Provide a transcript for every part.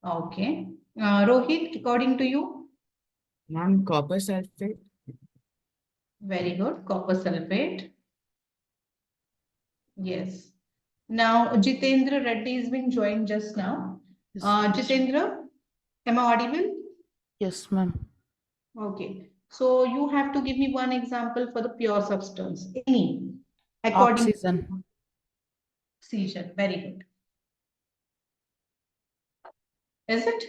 Okay. Rohit, according to you? Ma'am, copper sulfate. Very good. Copper sulfate. Yes. Now, Jitendra Reddy has been joined just now. Yes, Jitendra, am I audible? yes, ma'am. Okay. So you have to give me one example for the pure substance. Any, according Oxygen. to oxygen. Very good. Is it?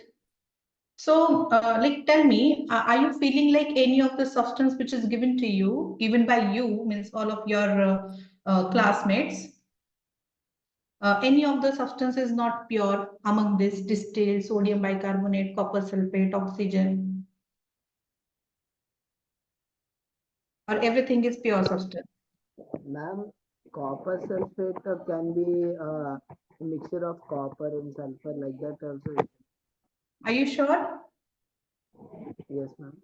So, like, tell me, are you feeling like any of the substance which is given to you, given by you, means all of your classmates, any of the substance is not pure among this distilled sodium bicarbonate, copper sulfate, oxygen, or everything is pure substance? Ma'am, copper sulfate can be a mixture of copper and sulfur like that also. Are you sure? Yes, ma'am.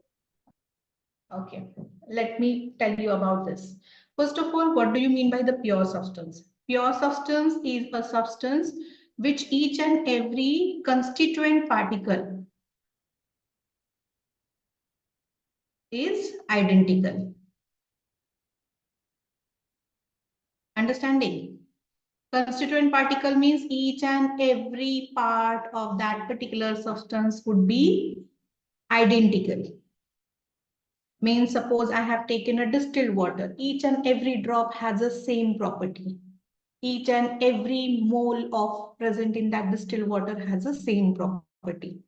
Okay, let me tell you about this. First of all, what do you mean by the pure substance? Pure substance is a substance which each and every constituent particle is identical. Understanding? Constituent particle means each and every part of that particular substance would be identical. Means suppose I have taken a distilled water, each and every drop has the same property. Each and every mole of present in that distilled water has the same property.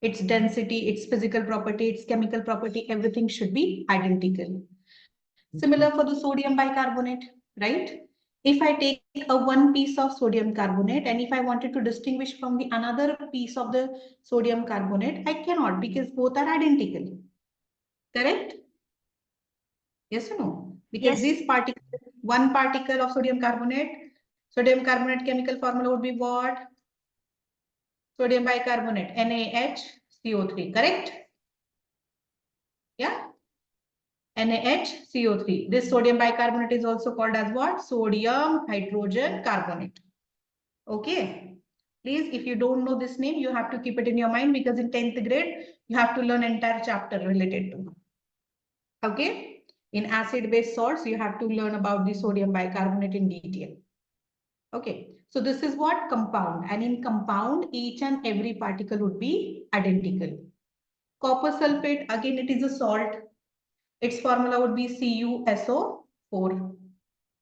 Its density, its physical property, its chemical property, everything should be identical. Similar for the sodium bicarbonate, right? If I take a one piece of sodium carbonate and if I wanted to distinguish from the another piece of the sodium carbonate, I cannot because both are identical. Correct? Yes or no? Because Yes. this particle, one particle of sodium carbonate chemical formula would be what? Sodium bicarbonate, NaHCO3, correct? Yeah? NaHCO3. This sodium bicarbonate is also called as what? Sodium hydrogen carbonate. Okay. Please, if you don't know this name, you have to keep it in your mind because in 10th grade, you have to learn entire chapter related to. Okay. In acid-base salts, you have to learn about the sodium bicarbonate in detail. Okay. So this is what compound. And in compound, each and every particle would be identical. Copper sulfate, again, it is a salt. Its formula would be CuSO4,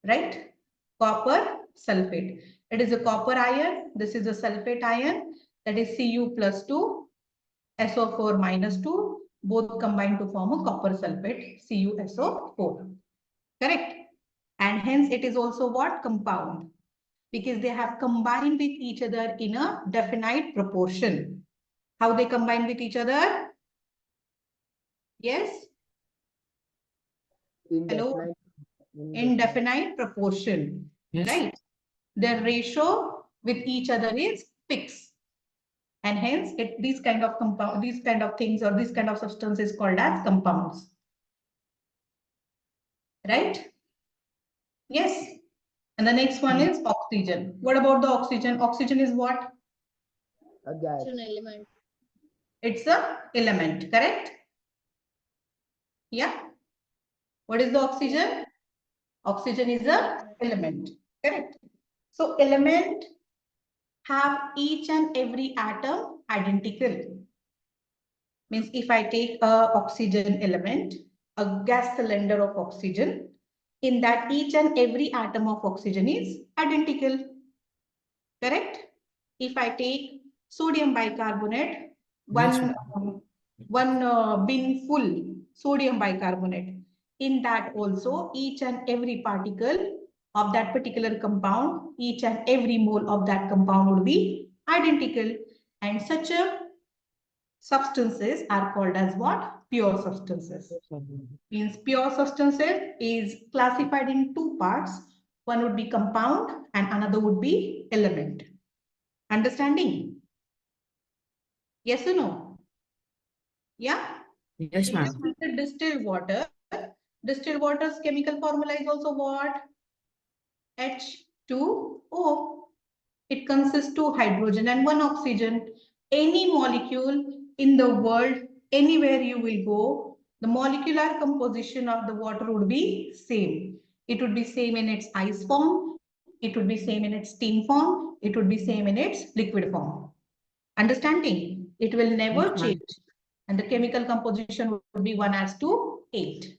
right? Copper sulfate. It is a copper ion. This is a sulfate ion. That is Cu plus 2, SO4 minus 2. Both combine to form a copper sulfate, CuSO4. Correct? And hence it is also what? Compound. Because they have combined with each other in a definite proportion. How they combine with each other? Yes? Hello? Indefinite proportion. Yes. Right? Their ratio with each other is fixed. And hence these kind of compound, these kind of things or this kind of substance is called as compounds. Right? Yes. And the next one is oxygen. What about the oxygen? Oxygen is what? A gas. It's an element. It's a element, correct? Yeah. What is the oxygen? Oxygen is a element, correct? So element have each and every atom identical. Means if I take a oxygen element, a gas cylinder of oxygen, in that each and every atom of oxygen is identical. Correct? If I take sodium bicarbonate, one bin full sodium bicarbonate, in that also each and every particle of that particular compound, each and every mole of that compound would be identical. And such a substances are called as what? Pure substances. Means pure substances is classified in two parts. One would be compound and another would be element. Understanding? Yes or no? Yeah? Yes, If ma'am. you see the distilled water's chemical formula is also what? H2O. It consists of hydrogen and one oxygen. Any molecule in the world, anywhere you will go, the molecular composition of the water would be same. It would be same in its ice form, it would be same in its steam form, it would be same in its liquid form. Understanding? It will never Yes, ma'am. change. And the chemical composition would be 1:8.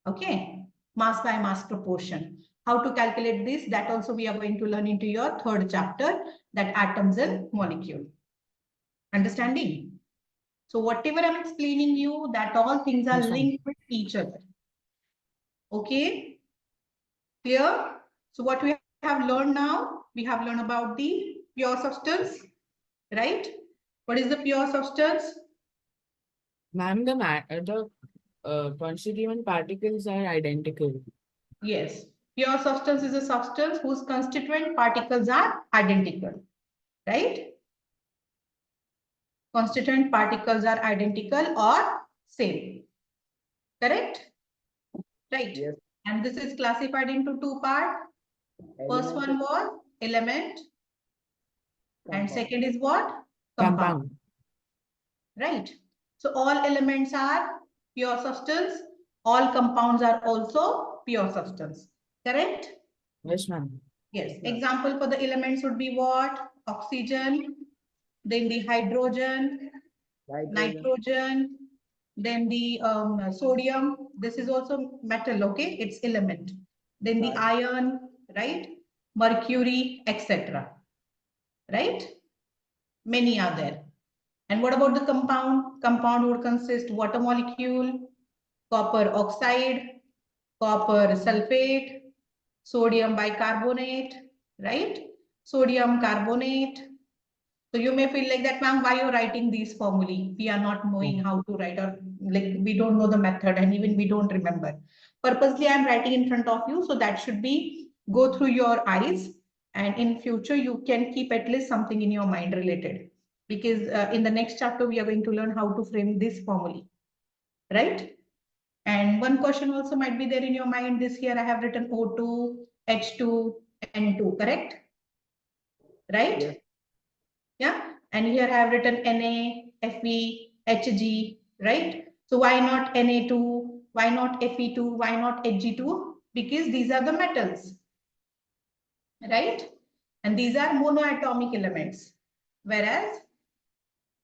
Okay, mass by mass proportion. How to calculate this? That also we are going to learn into your third chapter, that atoms and molecule. Understanding? So whatever I'm explaining you, that all things are Yes, ma'am. linked with each other. Okay, clear? So what we have learned now, we have learned about the pure substance, right? What is the pure substance? Ma'am, the constituent particles are identical. Yes, pure substance is a substance whose constituent particles are identical, right? Constituent particles are identical or same, correct? Right. Yes. And this is classified into two parts. First Element one was element, and compound. second is what? Compound. Right. So all elements are pure substance. All compounds are also pure substance. Correct? Yes, ma'am. Yes. Yeah. Example for the elements would be what? Oxygen, then the hydrogen, nitrogen, then the sodium. This is also metal, okay? It's element. Then the iron, right? Mercury, etc. Right? Many are there. And what about the compound? Compound would consist water molecule, copper oxide, copper sulfate, sodium bicarbonate, right? Sodium carbonate. So you may feel like that, ma'am, why you're writing these formulae? We are not knowing how to write, or like we don't know the method, and even we don't remember. Purposely, I'm writing in front of you, so that should be go through your eyes, and in future you can keep at least something in your mind related. Because in the next chapter we are going to learn how to frame this formulae, right? And one question also might be there in your mind. This here I have written O2, H2, N2, correct? Right? Yes. Yeah, and here I have written Na, Fe, Hg, right? So why not Na2? Why not Fe2? Why not Hg2? Because these are the metals, right? And these are monoatomic elements, whereas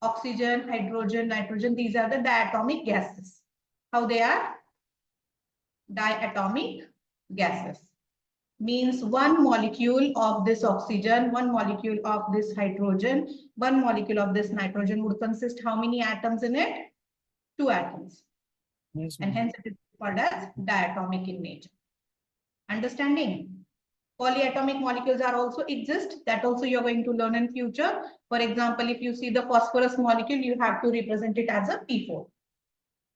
oxygen, hydrogen, nitrogen, these are the diatomic gases. How they are? Diatomic gases. Means one molecule of this oxygen, one molecule of this hydrogen, one molecule of this nitrogen would consist how many atoms in it? 2 atoms. Yes, And ma'am. hence it is called as diatomic in nature. Understanding? Polyatomic molecules are also exist. That also you're going to learn in future. For example, if you see the phosphorus molecule, you have to represent it as a P4.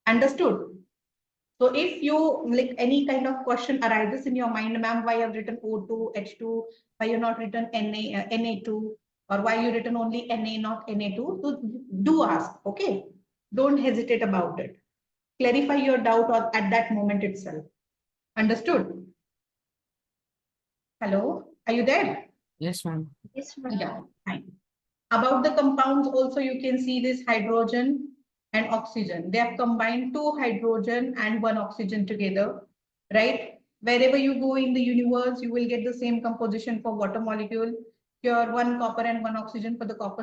Understood? So if you like any kind of question arises in your mind, ma'am, why you have written O2, H2, why you not written Na2, or why you written only Na, not Na2, so do ask, okay? Don't hesitate about it. Clarify your doubt at that moment itself. Understood? Hello, are you there? Yes, ma'am. Yes, ma'am. Yeah, fine. About the compounds also you can see this hydrogen and oxygen. They have combined 2 hydrogen and 1 oxygen together, right? Wherever you go in the universe, you will get the same composition for water molecule. Here 1 copper and 1 oxygen for the copper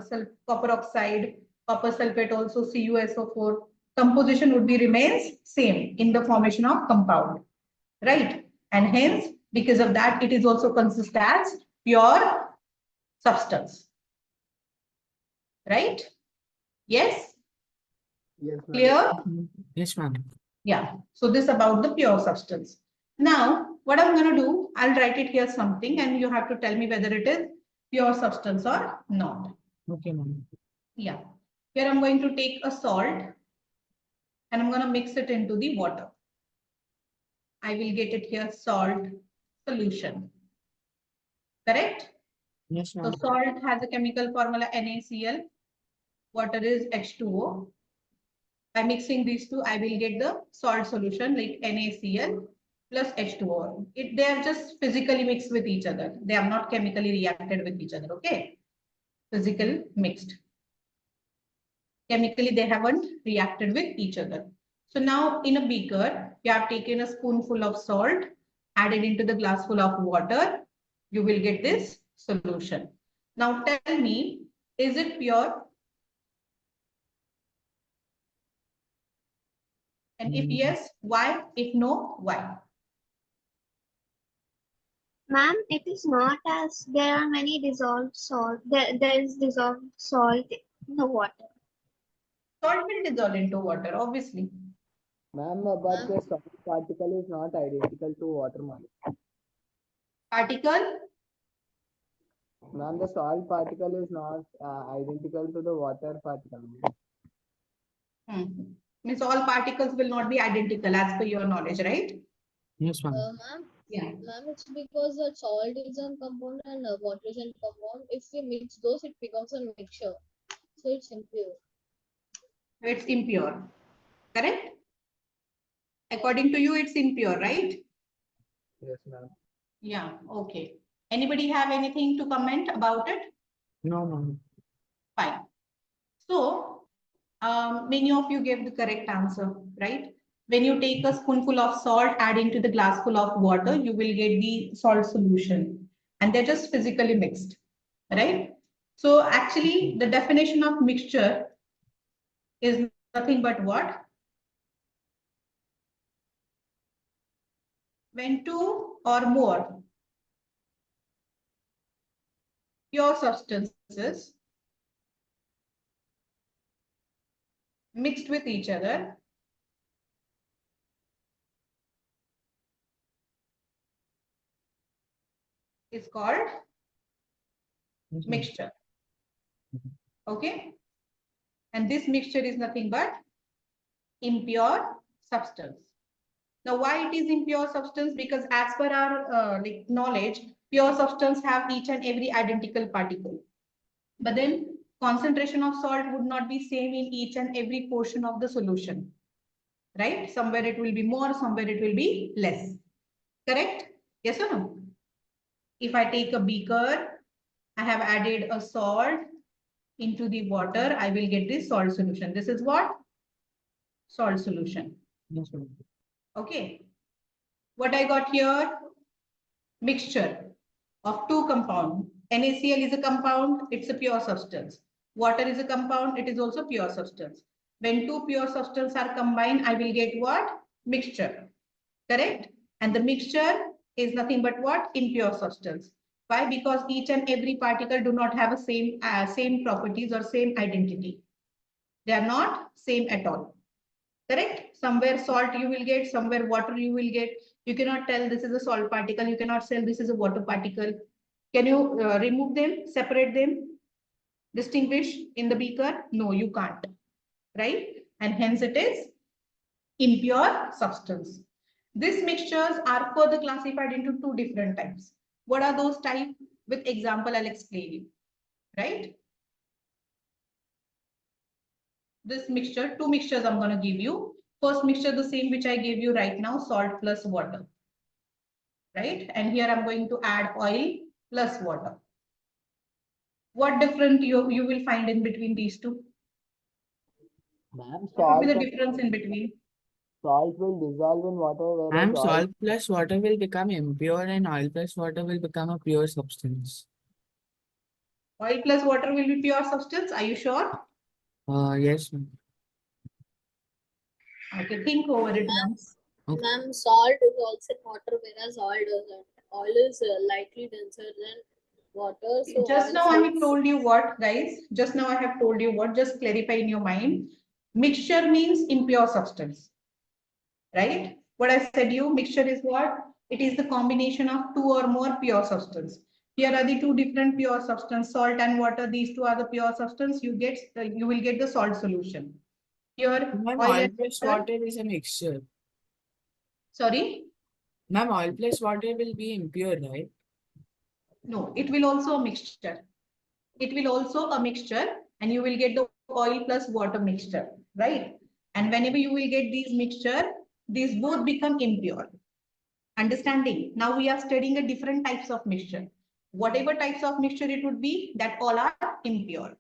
oxide, copper sulfate also CuSO4. Composition would be remains same in the formation of compound, right? And hence, because of that, it is also consist as pure substance. Right? Yes? Yes, ma'am. Clear? Yes, ma'am. Yeah. So this about the pure substance. Now, what I'm going to do, I'll write it here something and you have to tell me whether it is pure substance or not. Okay, ma'am. Yeah. Here I'm going to take a salt and I'm going to mix it into the water. I will get it here salt solution. Correct? Yes, So ma'am. salt has a chemical formula NaCl. Water is H2O. By mixing these two, I will get the salt solution like NaCl plus H2O. They are just physically mixed with each other. They are not chemically reacted with each other. Okay. Physical mixed. chemically they haven't reacted with each other. So now in a beaker, you have taken a spoonful of salt, added into the glass full of water, you will get this solution. Now tell me, is it pure? And if yes, why? If no, why? Ma'am, it is not, as there are many dissolved salt. There is dissolved salt in the water. Salt will dissolve into water, obviously. Ma'am, but the salt particle is not identical to water molecule. Particle, Ma'am, the salt particle is not identical to the water particle. means all particles will not be identical as per your knowledge, right? Yes, ma'am. Ma'am, Yeah. ma'am, it's because the salt is a compound and water is a compound. If we mix those, it becomes a mixture. So it's impure. It's impure, correct? According to you, it's impure, right? Yes, ma'am. Yeah, okay. Anybody have anything to comment about it? No, ma'am. Fine. So, many of you gave the correct answer, right? When you take a spoonful of salt, add into the glass full of water, you will get the salt solution. And they're just physically mixed, right? So actually, the definition of mixture is nothing but what? When two or more pure substances mixed with each other is called Yes, ma'am. mixture. Okay. And this mixture is nothing but impure substance. Now, why it is impure substance? Because as per our knowledge, pure substance have each and every identical particle. But then concentration of salt would not be same in each and every portion of the solution, right? Somewhere it will be more, somewhere it will be less. Correct? Yes or no? If I take a beaker, I have added a salt into the water, I will get this salt solution. This is what? Salt solution. Yes, ma'am. Okay. What I got here? Mixture of two compounds. NaCl is a compound, it's a pure substance. Water is a compound, it is also pure substance. When two pure substances are combined, I will get what? Mixture. Correct? And the mixture is nothing but what? Impure substance. Why? Because each and every particle do not have a same properties or same identity. They are not same at all. Correct? Somewhere salt you will get, somewhere water you will get. You cannot tell this is a salt particle. You cannot say this is a water particle. Can you remove them, separate them, distinguish in the beaker? No, you can't. Right? And hence it is impure substance. These mixtures are further classified into two different types. What are those types? With example, I'll explain you. Right? This mixture, two mixtures I'm going to give you. First mixture, the same which I gave you right now, salt plus water. Right? And here I'm going to add oil plus water. What different you will find in between these two? Ma'am, What will be salt, the difference in between? salt will dissolve in water, whereas Ma'am, oil, salt plus water will become impure and oil plus water will become a pure substance. Oil plus water will be pure substance. Are you sure? Yes, ma'am. Okay, think over it once. Okay. Ma'am, salt is also in water, whereas oil doesn't. Oil is lightly denser than water. So Just oil now I have floats. told you what, guys. Just now I have told you what. Just clarify in your mind. Mixture means impure substance. Right? What I said you, mixture is what? It is the combination of two or more pure substance. Here are the two different pure substance, salt and water. These two are the pure substance. You will get the salt solution. Here, Ma'am, oil oil and plus water. water is a mixture. Sorry? Ma'am, oil plus water will be impure, right? No, it will also a mixture. It will also a mixture, and you will get the oil plus water mixture, right? And whenever you will get these mixture, these both become impure. Understanding? Now we are studying a different types of mixture. Whatever types of mixture it would be, that all are impure.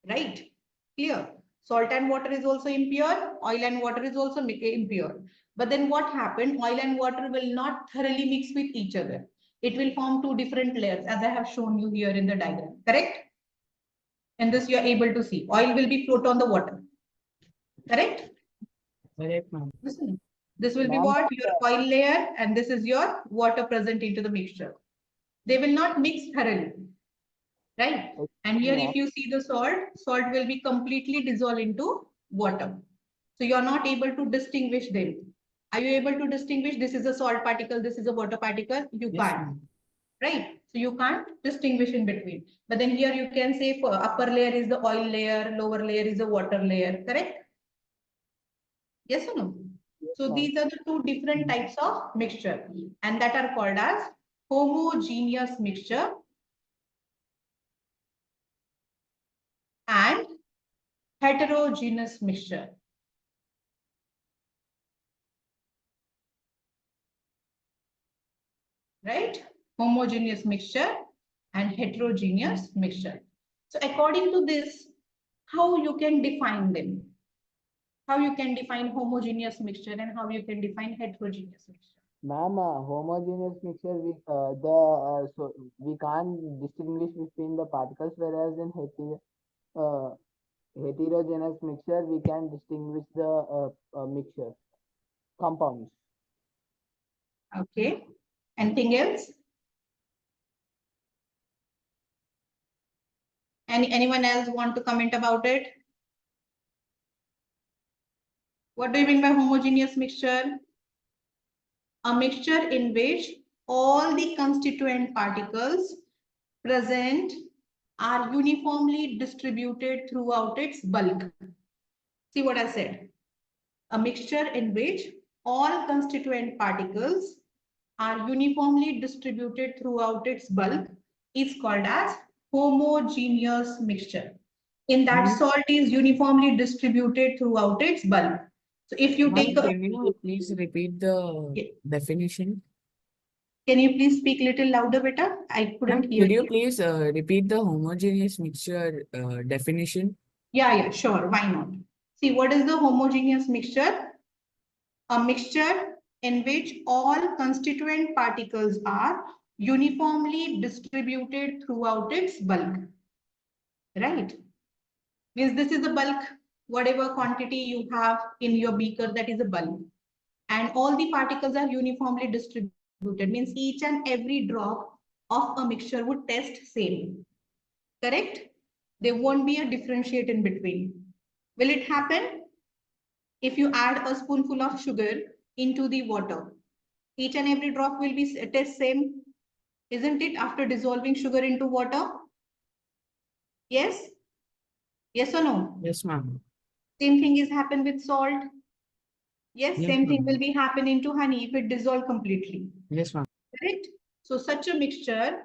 Right? Clear? Salt and water is also impure. Oil and water is also impure. But then what happened? Oil and water will not thoroughly mix with each other. It will form two different layers, as I have shown you here in the diagram. Correct? And this you are able to see. Oil will be float on the water. Correct? Correct, ma'am. This will be Ma'am, what? Your oil layer, and this is your water present into the mixture. They will not mix thoroughly. Right? And here, if you see the salt will be completely dissolved into water. So you are not able to distinguish them. Are you able to distinguish? This is a salt particle, this is a water particle. You Yes, can't. ma'am. Right? So you can't distinguish in between. But then here you can say for upper layer is the oil layer, lower layer is the water layer. Correct? Yes or no? So ma'am. these are the two different types of mixture, and that are called as homogeneous mixture and heterogeneous mixture. Right? Homogeneous mixture and heterogeneous mixture. So according to this, how you can define them? How you can define homogeneous mixture and how you can define heterogeneous mixture? Ma'am, homogeneous mixture, so we can't distinguish between the particles, whereas in heterogeneous mixture, we can distinguish the mixture compounds. Okay. Anything else? Anyone else want to comment about it? What do you mean by homogeneous mixture? A mixture in which all the constituent particles present are uniformly distributed throughout its bulk. See what I said? A mixture in which all constituent particles are uniformly distributed throughout its bulk is called as homogeneous mixture. In that, salt is uniformly distributed throughout its bulk. So if you Ma'am, take a, can you please repeat the Yeah. definition? can you please speak little louder, beta? I couldn't Ma'am, hear could you you. please repeat the homogeneous mixture definition? Yeah, sure. Why not? See, what is the homogeneous mixture? A mixture in which all constituent particles are uniformly distributed throughout its bulk. Right? Means this is a bulk. Whatever quantity you have in your beaker, that is a bulk. And all the particles are uniformly distributed. Means each and every drop of a mixture would test same. Correct? There won't be a differentiate in between. Will it happen? If you add a spoonful of sugar into the water, each and every drop will be test same, isn't it? After dissolving sugar into water? Yes? Yes or no? Yes, ma'am. Same thing is happen with salt. Yes, Yes, same thing ma'am. will be happening to honey if it dissolve completely. Yes, ma'am. Correct? So such a mixture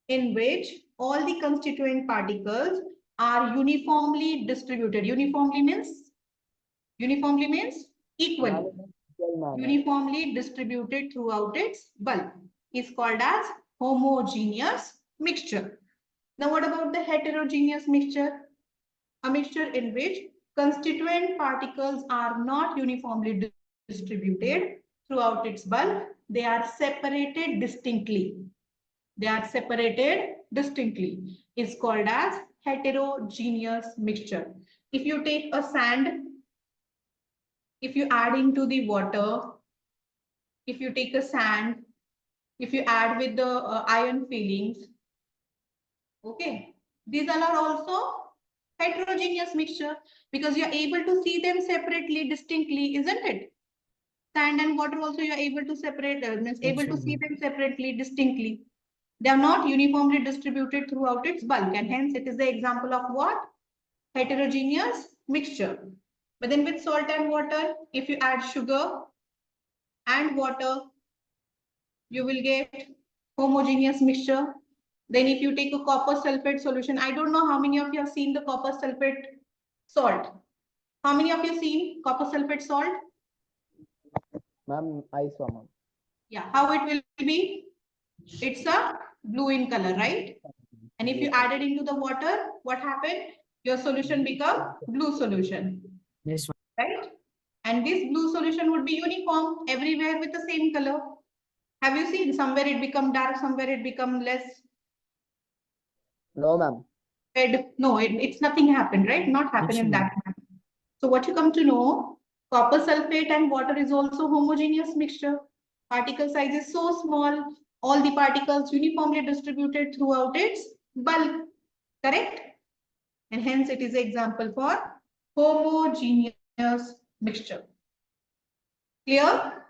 in which all the constituent particles are uniformly distributed. Uniformly means equally. Uniformly distributed throughout its bulk is called as homogeneous mixture. Now what about the heterogeneous mixture? A mixture in which constituent particles are not uniformly distributed throughout its bulk. They are separated distinctly. They are separated distinctly. Is called as heterogeneous mixture. If you take a sand, if you add into the water, if you take a sand, if you add with the iron fillings, okay, these all are also heterogeneous mixture because you are able to see them separately, distinctly, isn't it? Sand and water also you are able to separate, means able to see them separately, distinctly. They are not uniformly distributed throughout its bulk, and hence it is the example of what? Heterogeneous mixture. But then with salt and water, if you add sugar and water, you will get homogeneous mixture. Then if you take a copper sulfate solution, I don't know how many of you have seen the copper sulfate salt. How many of you seen copper sulfate salt? Ma'am, I saw, ma'am. Yeah, how it will be? It's a blue in color, right? And if you add it into the water, what happened? your solution become blue solution, Yes, ma'am. right? And this blue solution would be uniform everywhere with the same color. Have you seen somewhere it become dark, somewhere it become less No, ma'am. red? No, it's nothing happened, right? Not happen Yes, in ma'am. that manner. So what you come to know, copper sulfate and water is also homogeneous mixture. Particle size is so small, all the particles uniformly distributed throughout its bulk, correct? And hence it is an example for homogeneous mixture. Clear?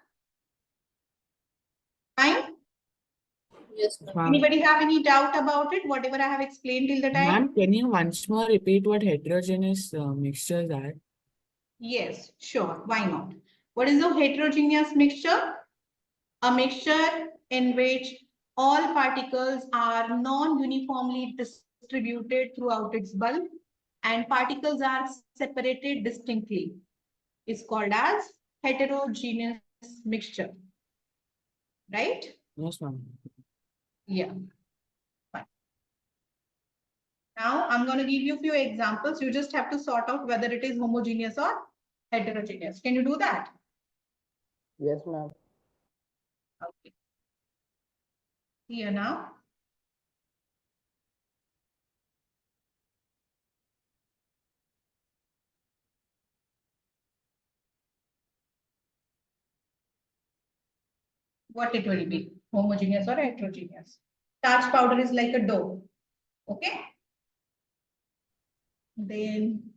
Fine? Yes, ma'am. Ma'am. Anybody have any doubt about it? Whatever I have explained till the time? Ma'am, can you once more repeat what heterogeneous mixtures are? Yes, sure. Why not? What is a heterogeneous mixture? A mixture in which all particles are non-uniformly distributed throughout its bulk and particles are separated distinctly. Is called as heterogeneous mixture. Right? Yes, ma'am. Yeah. Fine. Now I'm going to give you a few examples. You just have to sort out whether it is homogeneous or heterogeneous. Can you do that? Yes, ma'am. Okay. Here now. What it will be, homogeneous or heterogeneous. Starch powder is like a dough. Okay. Then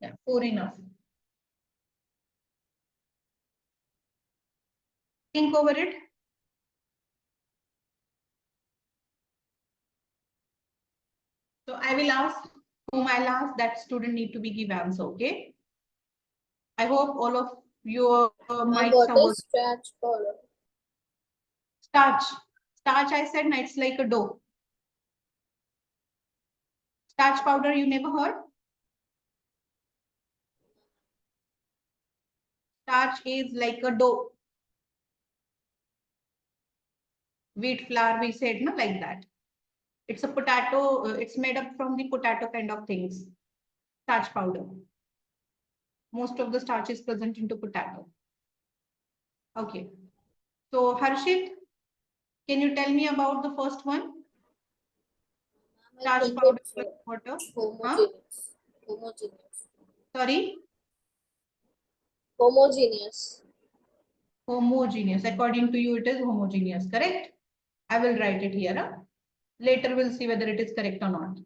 yeah, 4 enough. Think over it. So I will ask whom I'll ask, that student need to be give answer. Okay. I hope all of your mics What are working. is starch powder? Starch. Starch, I said, no, it's like a dough. Starch powder, you never heard? Starch is like a dough. Wheat flour, we said, no, like that. It's a potato, it's made up from the potato kind of things. Starch powder. Most of the starch is present into potato. Okay. So Harshit, can you tell me about the first one? I Starch think powder it's plus water. homogeneous. Homogeneous. Sorry, Homogeneous. homogeneous. According to you, it is homogeneous, correct? I will write it here. Huh? Later we'll see whether it is correct or not.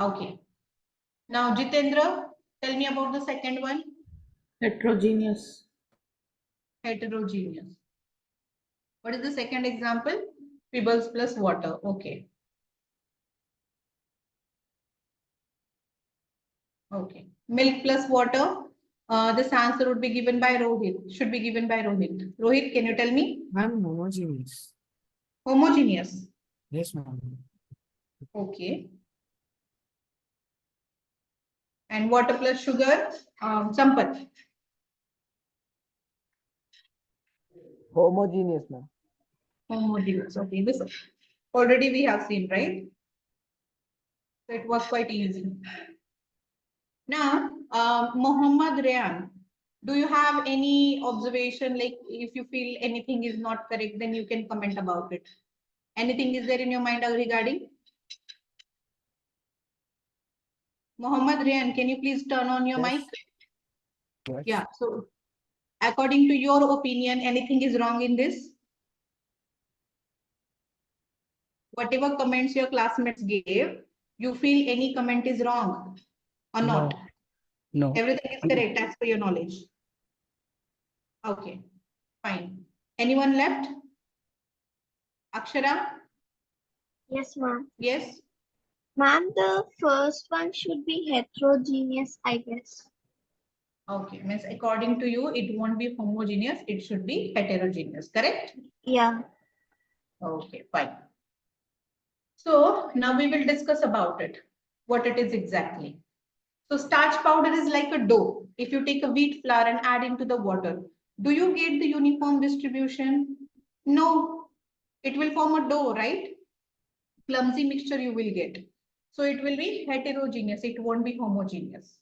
Okay. Now, Jitendra, tell me about the second one. Heterogeneous. Heterogeneous. What is the second example? Pebbles plus water. Okay. Okay. Milk plus water. This answer would be given by Rohit. Should be given by Rohit. Rohit, can you tell me? Ma'am, homogeneous. Homogeneous. Yes, ma'am. Okay. And water plus sugar. Sampath. Homogeneous, ma'am. Homogeneous. Okay. This already we have seen, right? So it was quite easy. Now, Mohammad Rayan, do you have any observation? Like, if you feel anything is not correct, then you can comment about it. Anything is there in your mind regarding? Mohammad Rayan, can you please turn on your mic? Yes. Yeah. So, according to your opinion, anything is wrong in this? Whatever comments your classmates gave, you feel any comment is wrong or not? No. No. Everything is correct as per your knowledge. Okay, fine. Anyone left? Akshara? Yes, ma'am. Yes? Ma'am, the first one should be heterogeneous, I guess. Okay, means according to you, it won't be homogeneous, it should be heterogeneous, correct? Yeah. Okay, fine. So now we will discuss about it, what it is exactly. So starch powder is like a dough. If you take a wheat flour and add into the water, do you get the uniform distribution? No, it will form a dough, right? Clumsy mixture you will get. So it will be heterogeneous, it won't be homogeneous.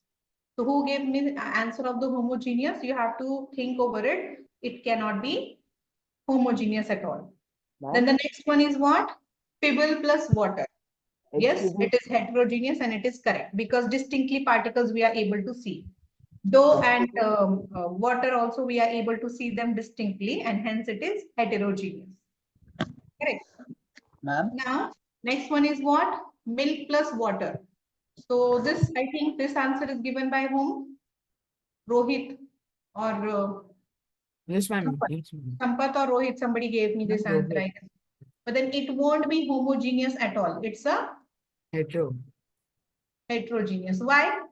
So who gave me the answer of the homogeneous? You have to think over it. It cannot be homogeneous at all. Then the next one is what? Pebble plus water. Yes, Excuse me. it is heterogeneous and it is correct because distinctly particles we are able to see. Dough and water also we are able to see them distinctly and hence it is heterogeneous. Correct. Ma'am. Now, next one is what? Milk plus water. So this, I think this answer is given by whom? Rohit or Yes, ma'am. Sampat. Yes, ma'am. Sampat or Rohit, somebody gave me this answer, I guess. But then it won't be homogeneous at all. It's a Hetero. heterogeneous. Why?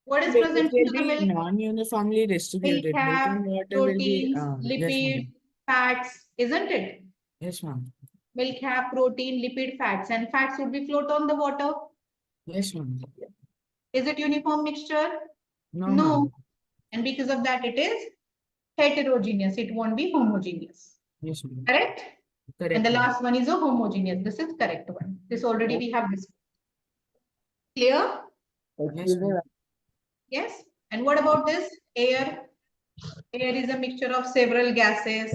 What is Because present it in will the be milk? non-uniformly Milk distributed. Milk have and water will be, proteins, yes, lipids, ma'am. fats, isn't it? Yes, ma'am. Milk have protein, lipid, fats, and fats would be float on the water. Yes, ma'am. Is it uniform mixture? No, No. ma'am. And because of that, it is heterogeneous. It won't be homogeneous. Yes, ma'am. Correct? Correct, And the ma'am. last one is a homogeneous. This is correct one. This already we have discussed. Clear? Excuse me. ma'am. Yes. And what about this? Air. Air is a mixture of several gases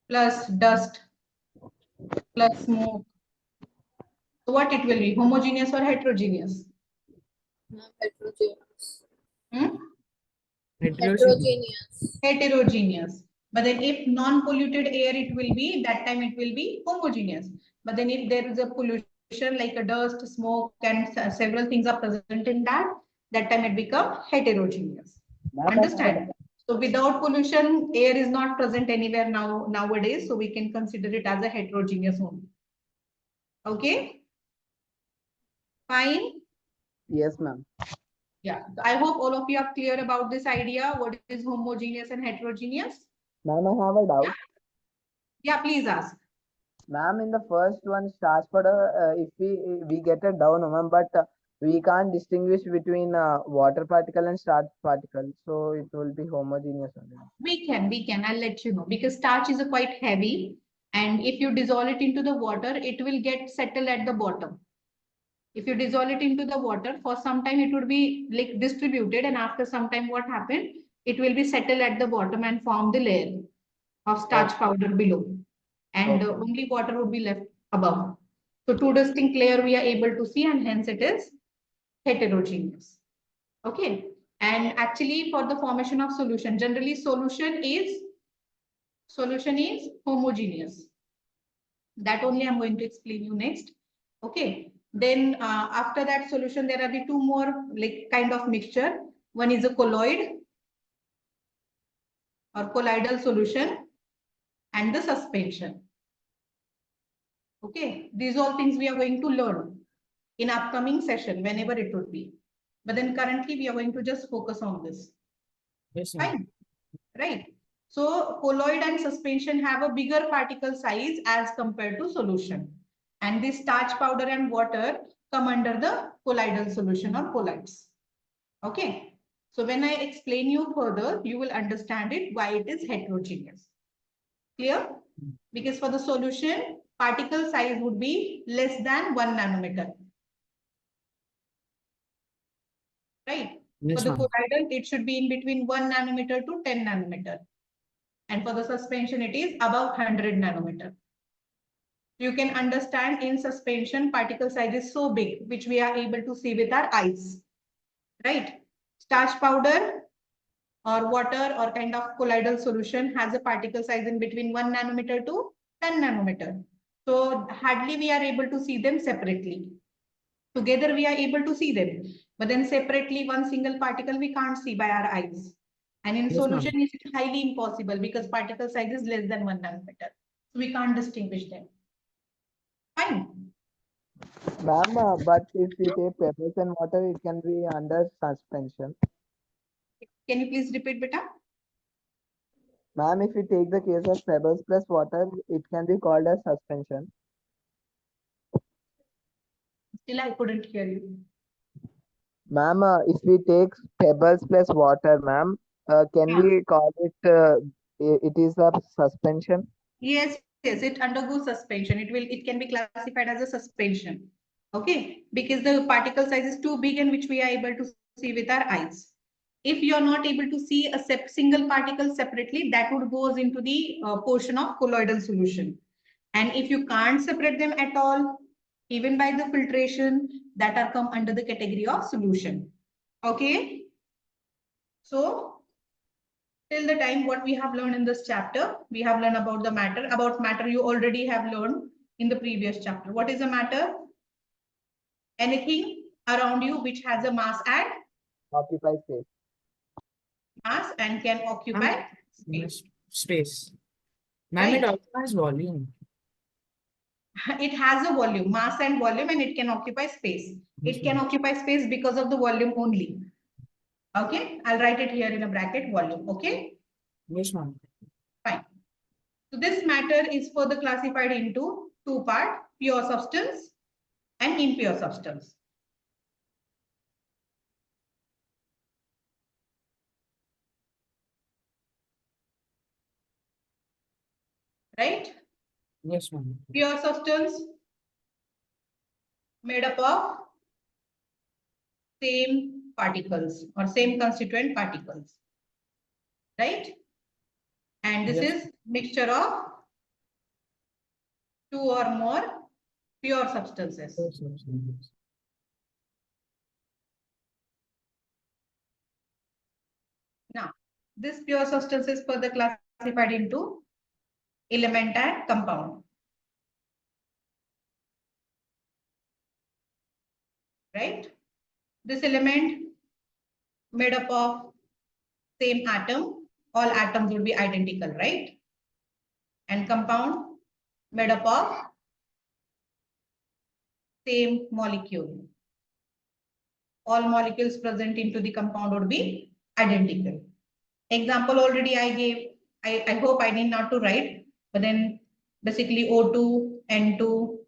plus dust plus smoke. So what it will be? Homogeneous or heterogeneous? Heterogeneous. Hmm? Heterogeneous. Heterogeneous. But then if non-polluted air, it will be, that time it will be homogeneous. But then if there is a pollution like a dust, smoke, and several things are present in that, that time it becomes heterogeneous. Understand? So without pollution, air is not present anywhere nowadays. So we can consider it as a heterogeneous only. Okay? Fine. Yes, ma'am. Yeah. I hope all of you are clear about this idea. What is homogeneous and heterogeneous? Ma'am, I have a doubt. Yeah, please ask. Ma'am, in the first one, starch powder, if we get it down, ma'am, but we can't distinguish between water particle and starch particle, so it will be homogeneous only. We can. I'll let you know because starch is a quite heavy, and if you dissolve it into the water, it will get settled at the bottom. If you dissolve it into the water, for some time it would be like distributed, and after some time, what happened? It will be settled at the bottom and form the layer of starch powder below, and only water would be left above. So two distinct layer we are able to see, and hence it is heterogeneous. Okay. And actually for the formation of solution, generally solution is homogeneous. That only I'm going to explain you next. Okay. Then after that solution, there are the two more like kind of mixture. One is a colloid or colloidal solution and the suspension. Okay. These all things we are going to learn in upcoming session, whenever it would be. But then currently we are going to just focus on this. Yes, ma'am. Fine. Right. So colloid and suspension have a bigger particle size as compared to solution. And this starch powder and water come under the colloidal solution or colloids. Okay. So when I explain you further, you will understand it why it is heterogeneous. Clear? Because for the solution, particle size would be less than 1 nanometer. Right? Yes, For the ma'am. colloidal, it should be in between 1 nanometer to 10 nanometer. And for the suspension, it is above 100 nanometer. You can understand in suspension, particle size is so big, which we are able to see with our eyes, right? Starch powder or water or kind of colloidal solution has a particle size in between 1 nanometer to 10 nanometer. So hardly we are able to see them separately. Together we are able to see them, but then separately one single particle we can't see by our eyes. And in Yes, ma'am. solution, it's highly impossible because particle size is less than 1 nanometer. So we can't distinguish them. Fine. Ma'am, but if we take pebbles and water, it can be under suspension. Can you please repeat, beta? Ma'am, if we take the case of pebbles plus water, it can be called as suspension. Still, I couldn't hear you. Ma'am, if we take pebbles plus water, ma'am, can Yeah. we call it, it is a suspension? Yes, yes, it undergoes suspension. It can be classified as a suspension. Okay, because the particle size is too big and which we are able to see with our eyes. If you are not able to see a single particle separately, that would goes into the portion of colloidal solution. And if you can't separate them at all, even by the filtration, that are come under the category of solution. Okay. So till the time what we have learned in this chapter, we have learned about the matter. About matter, you already have learned in the previous chapter. What is a matter? Anything around you which has a mass Occupy space. and can occupy space. Space. Ma'am, Right. it also has volume. It has a volume, mass and volume, and it can occupy space. Yes, It can ma'am. occupy space because of the volume only. Okay, I'll write it here in a bracket, volume. Okay, Yes, ma'am. fine. So this matter is further classified into two parts, pure substance and impure substance. Right? Yes, ma'am. Pure substance made up of same particles or same constituent particles. Right? And this Yes. is mixture of two or more pure substances. Yes, yes, yes. Now, this pure substance is further classified into element and compound. Right? This element made up of same atom, all atoms will be identical, right? And compound made up of same molecule. All molecules present into the compound would be identical. Example already I gave. I hope I need not to write, but then basically O2, N2,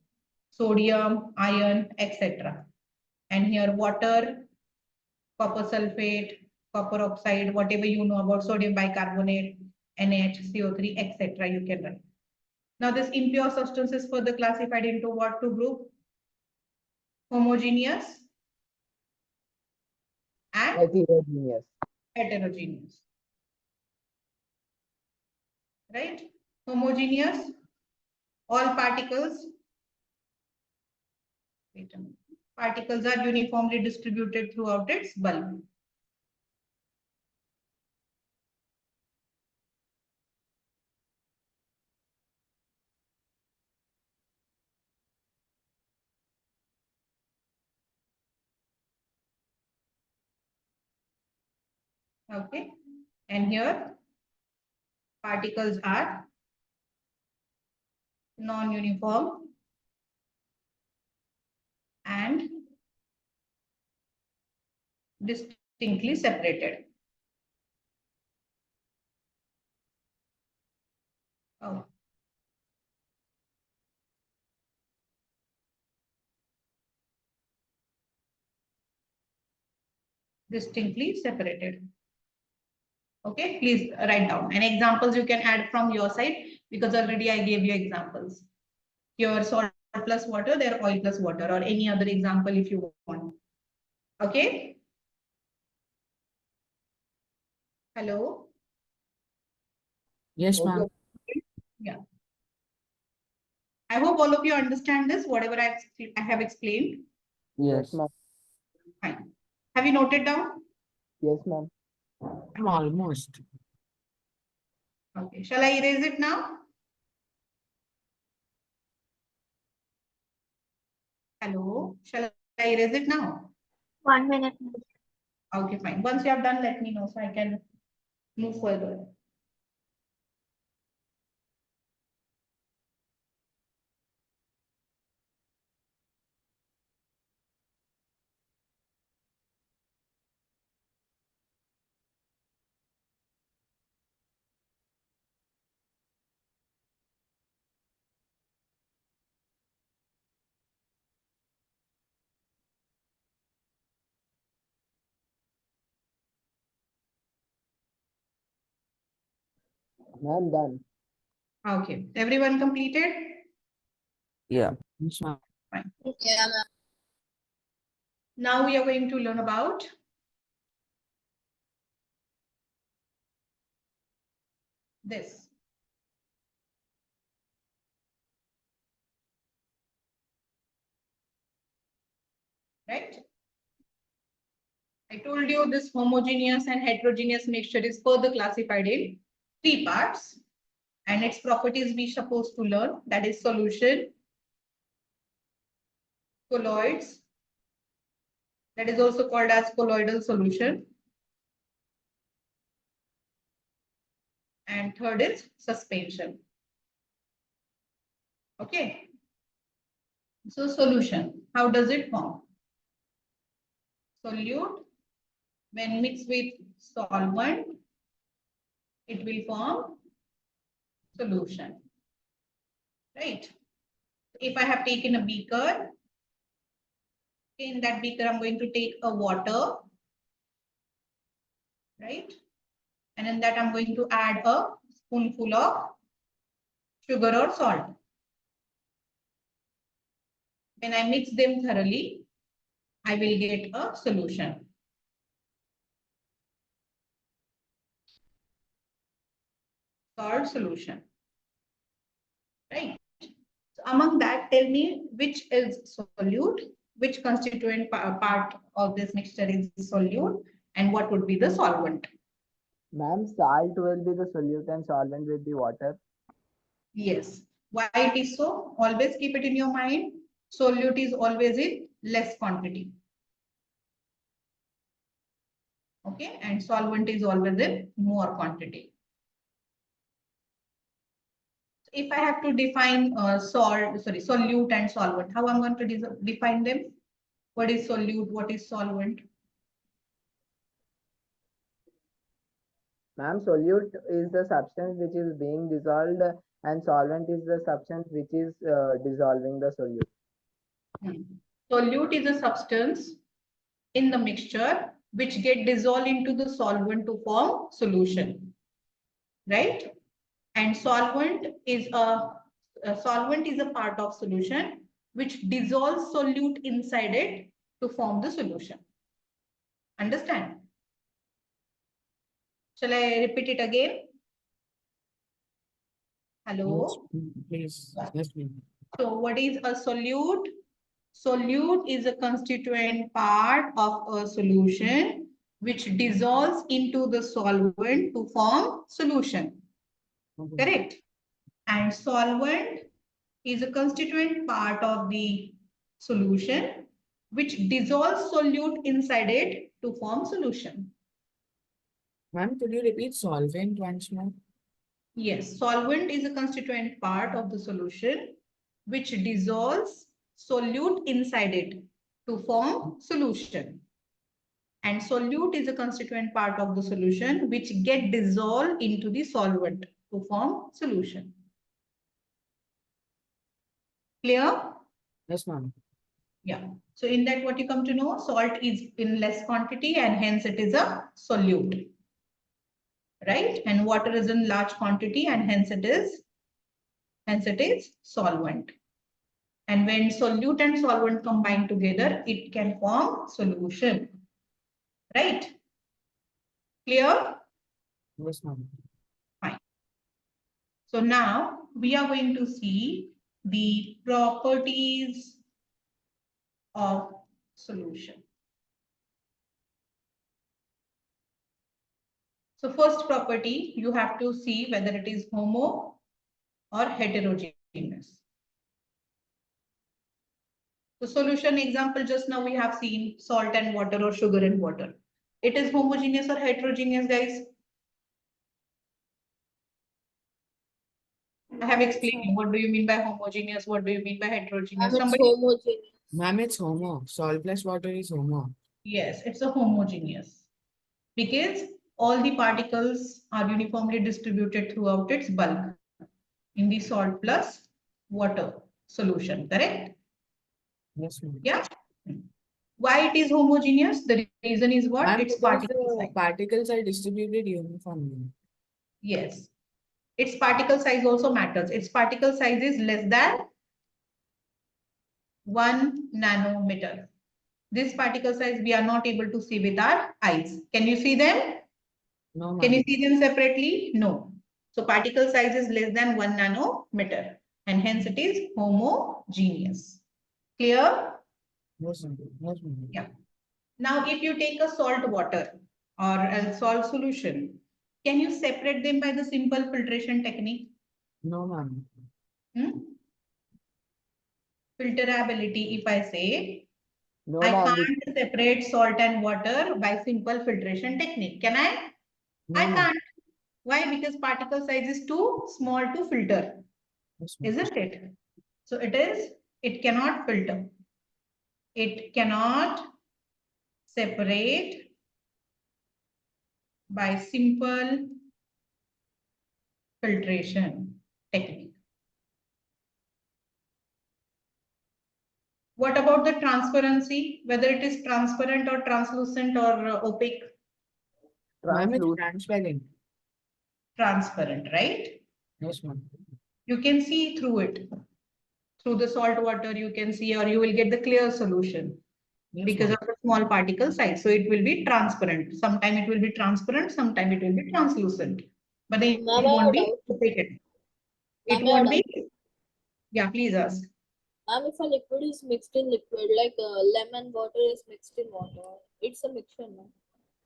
sodium, iron, etc. And here water, copper sulfate, copper oxide, whatever you know about sodium bicarbonate, NaHCO3, etc. you can write. Now this impure substance is further classified into what two group? Homogeneous and Heterogeneous. heterogeneous. Right? Homogeneous, all particles. Wait a minute. Particles are uniformly distributed throughout its bulk. Okay. And here particles are non-uniform and distinctly separated. Oh. Distinctly separated. Okay, please write down. And examples you can add from your side because already I gave you examples. Your salt plus water, their oil plus water, or any other example if you want. Okay. Hello. Yes, Okay. ma'am. Yeah. I hope all of you understand this, whatever I have explained. Yes, ma'am. Fine. Have you noted down? Yes, ma'am. I'm almost. Okay. Shall I erase it now? Hello. Shall I erase it now? 1 minute. Okay, fine. Once you have done, let me know so I can move further. Ma'am, done. Okay, everyone completed? Yeah. Yes, ma'am. Yeah, ma'am. Now we are going to learn about this. Right? I told you this homogeneous and heterogeneous mixture is further classified in 3 parts, and its properties we supposed to learn, that is solution, colloids, that is also called as colloidal solution, and third is suspension. Okay. So solution, how does it form? Solute, when mixed with solvent, it will form solution. Right? If I have taken a beaker, in that beaker I'm going to take a water, right? And in that I'm going to add a spoonful of sugar or salt. When I mix them thoroughly, I will get a solution. Salt solution. Right? So among that, tell me which is solute, which constituent part of this mixture is solute, and what would be the solvent? Ma'am, salt will be the solute and solvent will be water. Yes. Why it is so? Always keep it in your mind. Solute is always in less quantity. Okay, and solvent is always in more quantity. If I have to define solute and solvent, how I'm going to define them? What is solute? What is solvent? Ma'am, solute is the substance which is being dissolved and solvent is the substance which is dissolving the solute. Solute is a substance in the mixture which get dissolved into the solvent to form solution, right? And solvent is a part of solution which dissolves solute inside it to form the solution. Understand? Shall I repeat it again? Hello? Yes, please. Yes, please. So what is a solute? Solute is a constituent part of a solution which dissolves into the solvent to form solution. Correct? And solvent is a constituent part of the solution which dissolves solute inside it to form solution. Ma'am, could you repeat solvent once more? Yes, solvent is a constituent part of the solution which dissolves solute inside it to form solution. And solute is a constituent part of the solution which get dissolved into the solvent to form solution. Clear? Yes, ma'am. Yeah. So in that, what you come to know, salt is in less quantity and hence it is a solute. Right? And water is in large quantity and hence it is solvent. And when solute and solvent combine together, it can form solution. Right? Clear? Yes, ma'am. Fine. So now we are going to see the properties of solution. So first property, you have to see whether it is homo or heterogeneous. The solution example just now we have seen salt and water or sugar and water. It is homogeneous or heterogeneous, guys? I have explained what do you mean by homogeneous, what do you mean by heterogeneous. It's Somebody, homogeneous. Ma'am, it's homo. Salt plus water is homo. yes, it's a homogeneous because all the particles are uniformly distributed throughout its bulk in the salt plus water solution, correct? Yes, ma'am. Yeah. Why it is homogeneous? The reason is what? Ma'am, Its because particle the size. particles are distributed uniformly. Yes. Its particle size also matters. Its particle size is less than 1 nanometer. This particle size we are not able to see with our eyes. Can you see them? No, Can you ma'am. see them separately? No. So particle size is less than 1 nanometer and hence it is homogeneous. Clear? Yes, ma'am. Yes, ma'am. Yeah. Now, if you take a salt water or a salt solution, can you separate them by the simple filtration technique? No, ma'am. Hmm? Filterability, if I say, No, I ma'am. can't separate salt and water by simple filtration technique. Can I? No, I ma'am. can't. Why? Because particle size is too small to filter, Yes, ma'am. isn't it? So it cannot filter. It cannot separate by simple filtration technique. What about the transparency? Whether it is transparent or translucent or opaque? Ma'am, it's Translucent. transparent. Transparent, right? Yes, ma'am. You can see through it. Through the salt water, you can see, or you will get the clear solution Yes, because ma'am. of the small particle size. So it will be transparent. Sometime it will be transparent, sometime it will be translucent. But then Ma'am, it I have won't a be doubt. opaque. It Ma'am, I have a won't be. doubt. Yeah, please ask. Ma'am, if a liquid is mixed in liquid, like lemon water is mixed in water, it's a mixture, ma'am.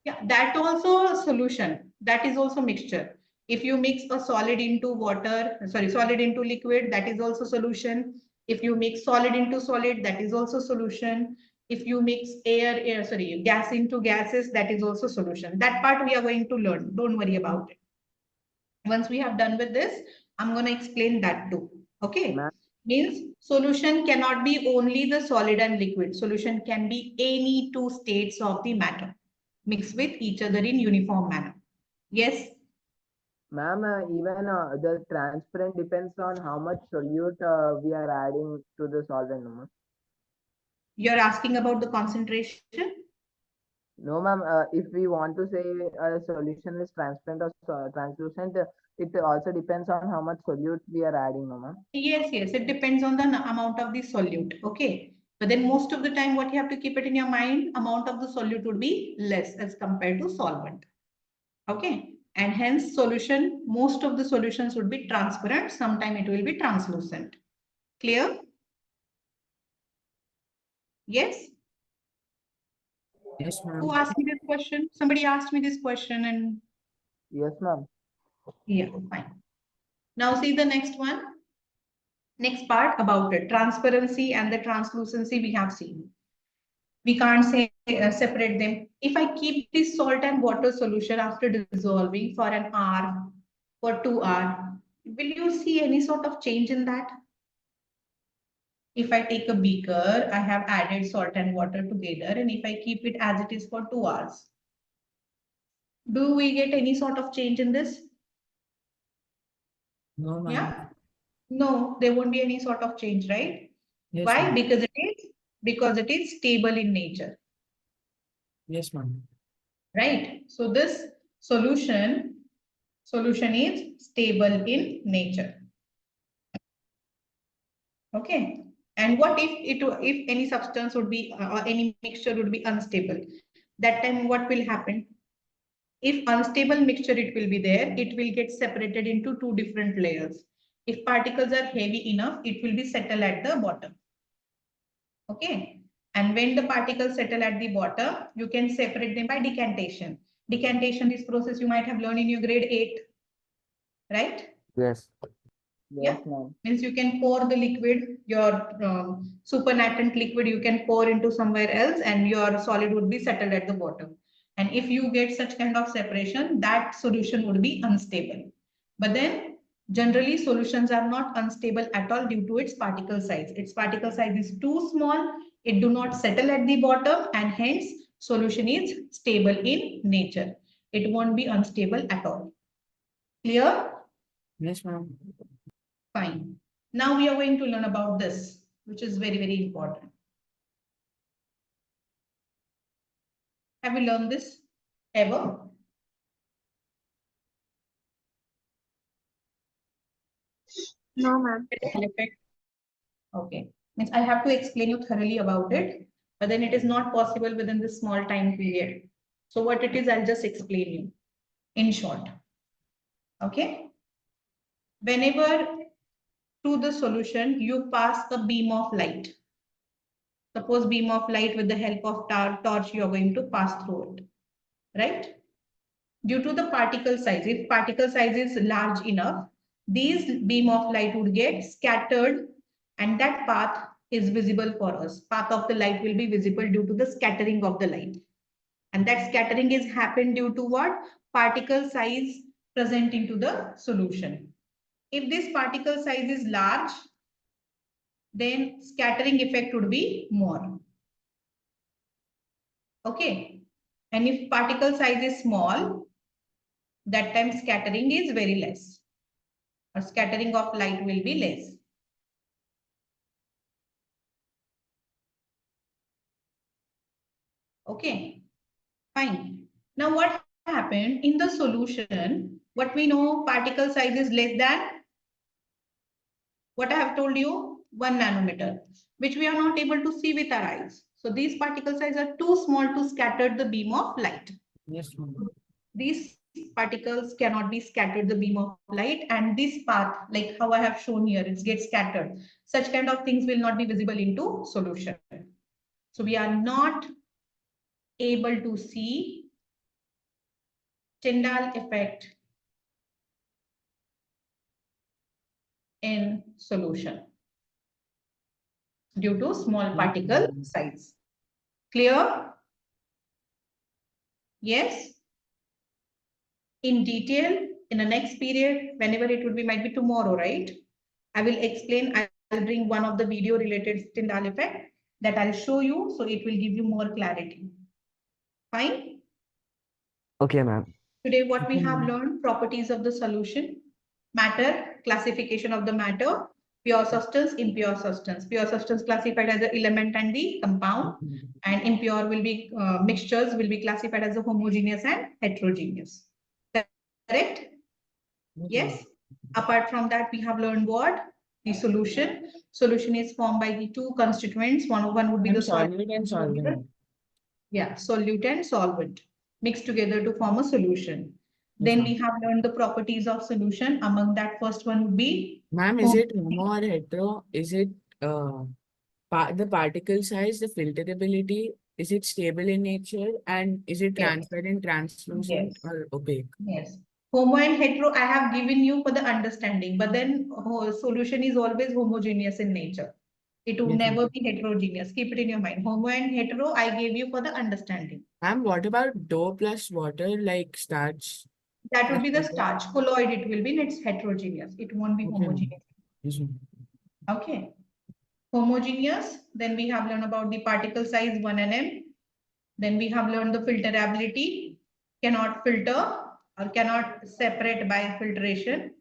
Yeah, that also a solution. That is also mixture. If you mix a solid into water, sorry, solid into liquid, that is also solution. If you mix solid into solid, that is also solution. If you mix sorry, gas into gases, that is also solution. That part we are going to learn. Don't worry about it. Once we have done with this, I'm going to explain that too. Okay. Ma'am. Means solution cannot be only the solid and liquid. Solution can be any two states of the matter mixed with each other in uniform manner. Yes. Ma'am, even the transparent depends on how much solute we are adding to the solvent, no, ma'am. You're asking about the concentration? No, ma'am. If we want to say a solution is transparent or translucent, it also depends on how much solute we are adding, no, ma'am. Yes, yes. It depends on the amount of the solute. Okay. But then most of the time, what you have to keep it in your mind, amount of the solute would be less as compared to solvent. Okay. And hence solution, most of the solutions would be transparent. Sometime it will be translucent. Clear? Yes. Yes, ma'am. Who asked me this question? Somebody asked me this question and Yes, ma'am. yeah, fine. Now see the next one. Next part about it. Transparency and the translucency we have seen. We can't say separate them. If I keep this salt and water solution after dissolving for an hour, for 2 hours, will you see any sort of change in that? If I take a beaker, I have added salt and water together, and if I keep it as it is for 2 hours, do we get any sort of change in this? No, ma'am. Yeah. No, there won't be any sort of change, right? Yes, Why? ma'am. Because it is stable in nature, Yes, ma'am. right? So this solution is stable in nature. Okay. And what if any substance would be or any mixture would be unstable? That time what will happen? If unstable mixture it will be there, it will get separated into two different layers. If particles are heavy enough, it will be settle at the bottom. Okay. And when the particles settle at the bottom, you can separate them by decantation. Decantation, this process you might have learned in your grade 8, right? Yes. Yes, ma'am. Means you can pour the liquid, your supernatant liquid, you can pour into somewhere else and your solid would be settled at the bottom. And if you get such kind of separation, that solution would be unstable. But then generally solutions are not unstable at all due to its particle size. Its particle size is too small, it do not settle at the bottom, and hence solution is stable in nature. It won't be unstable at all. Clear? Yes, ma'am. Fine. Now we are going to learn about this, which is very, very important. Have you learned this ever? No, ma'am. Effect. Okay. Means I have to explain you thoroughly about it, but then it is not possible within this small time period. So what it is, I'll just explain you in short. Okay. Whenever to the solution, you pass a beam of light. Suppose beam of light with the help of torch, you are going to pass through it, right? Due to the particle size, if particle size is large enough, these beam of light would get scattered and that path is visible for us. Path of the light will be visible due to the scattering of the light. And that scattering is happened due to what? Particle size present into the solution. If this particle size is large, then scattering effect would be more. Okay. And if particle size is small, that time scattering is very less, or scattering of light will be less. Okay, fine. Now what happened in the solution? What we know, particle size is less than what I have told you, 1 nanometer, which we are not able to see with our eyes. So these particle size are too small to scatter the beam of light. Yes, ma'am. These particles cannot be scattered the beam of light, and this path, like how I have shown here, it gets scattered. Such kind of things will not be visible into solution. So we are not able to see Tyndall effect in solution due to small particle size. Clear? Yes? In detail, in the next period, whenever it would be, might be tomorrow, right? I will explain, I'll bring one of the video related Tyndall effect that I'll show you, so it will give you more clarity. Fine? Okay, ma'am. Today, what we have learned, properties of the solution, matter, classification of the matter, pure substance, impure substance. Pure substance classified as the element and the compound, and impure will be mixtures will be classified as a homogeneous and heterogeneous. Correct? Yes. Apart from that, we have learned what? The solution. Solution is formed by the two constituents. One would be the solvent and solvent. Yeah, solute and solvent mixed together to form a solution. Then we have learned the properties of solution. Among that, first one would be, Ma'am, is it homo or hetero? Is it the particle size, the filterability? Is it stable in nature? And is it Yes. transparent, translucent, Yes. or opaque? yes, homo and hetero I have given you for the understanding, but then solution is always homogeneous in nature. It will Yes, ma'am. never be heterogeneous. Keep it in your mind. Homo and hetero I gave you for the understanding. Ma'am, what about dough plus water, like starch? That would be the Okay. starch. Colloid it will be, and it's heterogeneous. It won't be Okay. homogeneous. Yes, ma'am. Okay. Homogeneous, then we have learned about the particle size 1 nm. Then we have learned the filterability, cannot filter or cannot separate by filtration,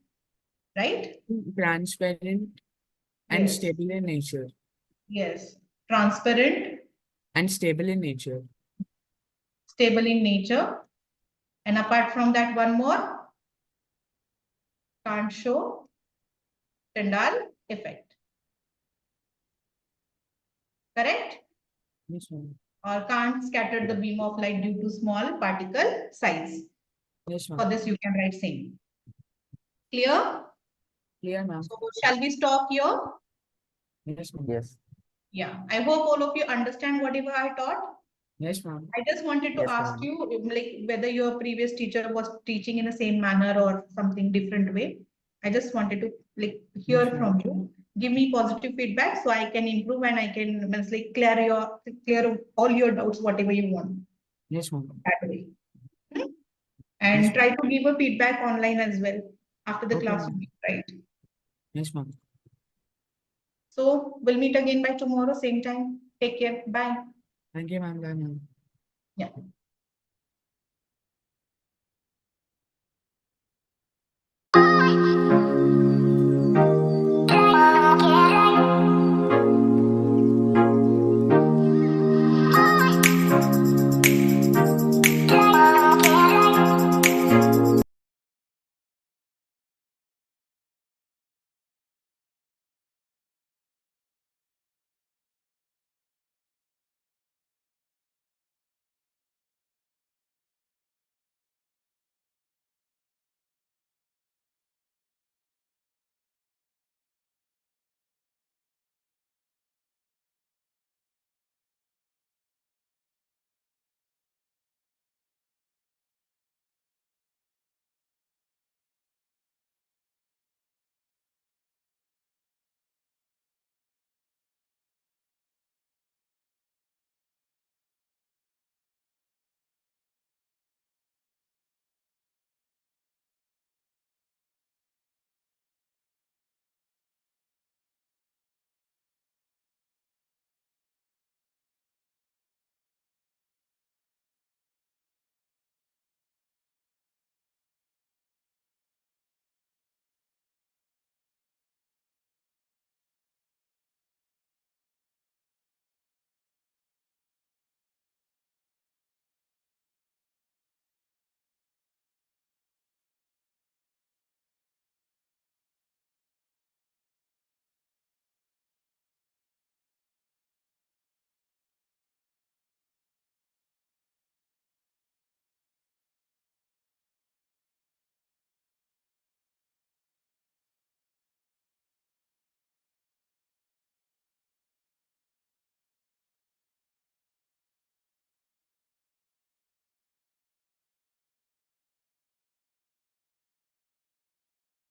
right? Transparent and Yes. stable in nature. Yes. Transparent, And stable in nature. stable in nature. And apart from that, one more, can't show Tyndall effect. Correct? Yes, ma'am. Or can't scatter the beam of light due to small particle size. Yes, For ma'am. this, you can write same. Clear? Clear, ma'am. So shall we stop here? Yes, ma'am. Yes. Yeah. I hope all of you understand whatever I taught. Yes, ma'am. I just wanted to Yes, ask ma'am. you, like, whether your previous teacher was teaching in the same manner or something different way. I just wanted to like hear Yes, ma'am. from you. Give me positive feedback so I can improve and I can like clear all your doubts, whatever you want Yes, ma'am. that way. Hmm? Yes, And try to give a feedback online as well after the Okay, class, ma'am. right? Yes, ma'am. So we'll meet again by tomorrow, same time. Take care. Bye. Thank you, ma'am. Bye, ma'am. Yeah.